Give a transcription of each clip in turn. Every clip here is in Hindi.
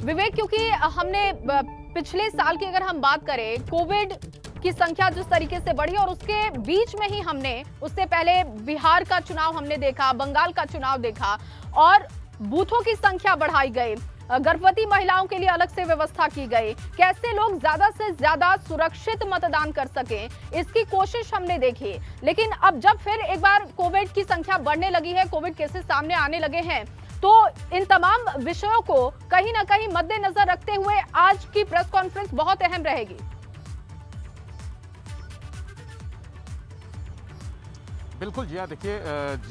विवेक, क्योंकि हमने पिछले साल की अगर हम बात करें, कोविड की संख्या जिस तरीके से बढ़ी और उसके बीच में ही हमने उससे पहले बिहार का चुनाव हमने देखा, बंगाल का चुनाव देखा और बूथों की संख्या बढ़ाई गई, गर्भवती महिलाओं के लिए अलग से व्यवस्था की गई, कैसे लोग ज्यादा से ज्यादा सुरक्षित मतदान कर सकें, इसकी कोशिश हमने देखी। लेकिन अब जब फिर एक बार कोविड की संख्या बढ़ने लगी है, कोविड केसेस सामने आने लगे हैं, तो इन तमाम विषयों को कहीं ना कहीं मद्देनजर रखते हुए आज की प्रेस कॉन्फ्रेंस बहुत अहम रहेगी। बिल्कुल जी हाँ, देखिए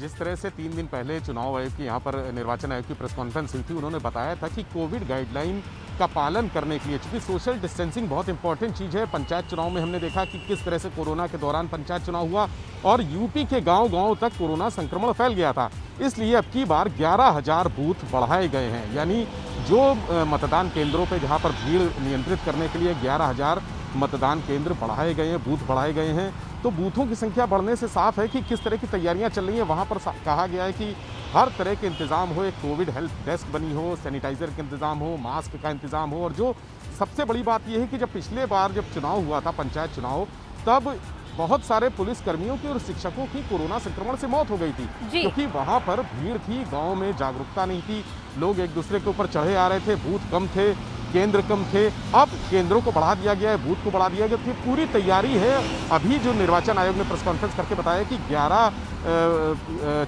जिस तरह से 3 दिन पहले चुनाव आयोग की यहाँ पर निर्वाचन आयोग की प्रेस कॉन्फ्रेंस हुई थी, उन्होंने बताया था कि कोविड गाइडलाइन का पालन करने के लिए, चूंकि सोशल डिस्टेंसिंग बहुत इंपॉर्टेंट चीज़ है। पंचायत चुनाव में हमने देखा कि किस तरह से कोरोना के दौरान पंचायत चुनाव हुआ और यूपी के गांव-गांव तक कोरोना संक्रमण फैल गया था। इसलिए अब की बार 11,000 बूथ बढ़ाए गए हैं, यानी जो मतदान केंद्रों पर जहाँ पर भीड़ नियंत्रित करने के लिए 11,000 मतदान केंद्र बढ़ाए गए हैं, बूथ बढ़ाए गए हैं। तो बूथों की संख्या बढ़ने से साफ है कि किस तरह की तैयारियां चल रही हैं। वहां पर कहा गया है कि हर तरह के इंतजाम हो, एक कोविड हेल्प डेस्क बनी हो, सैनिटाइजर का इंतजाम हो, मास्क का इंतजाम हो। और जो सबसे बड़ी बात यह है कि जब पिछले बार जब चुनाव हुआ था, पंचायत चुनाव, तब बहुत सारे पुलिस कर्मियों की और शिक्षकों की कोरोना संक्रमण से मौत हो गई थी, क्योंकि वहां पर भीड़ थी, गांव में जागरूकता नहीं थी, लोग एक दूसरे के ऊपर चढ़े आ रहे थे, बूथ कम थे, केंद्र कम थे। अब केंद्रों को बढ़ा दिया गया है, बूथ को बढ़ा दिया गया है, पूरी तैयारी है। अभी जो निर्वाचन आयोग ने प्रेस कॉन्फ्रेंस करके बताया कि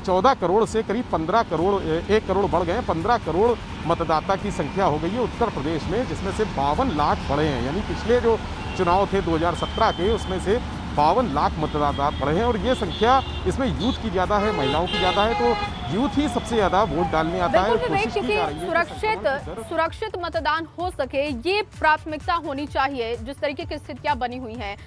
14 करोड़ से करीब 15 करोड़, 1 करोड़ बढ़ गए हैं, 15 करोड़ मतदाता की संख्या हो गई है उत्तर प्रदेश में, जिसमें से 52 लाख बढ़े हैं। यानी पिछले जो चुनाव थे 2017 के, उसमें से 52 लाख मतदाता बढ़े हैं। और ये संख्या, इसमें यूथ की ज़्यादा है, महिलाओं की ज़्यादा है, तो यूथ ही सबसे ज़्यादा वोट डालने आता है। क्योंकि सुरक्षित मतदान हो सके, ये प्राथमिकता होनी चाहिए जिस तरीके की स्थितियां बनी हुई हैं।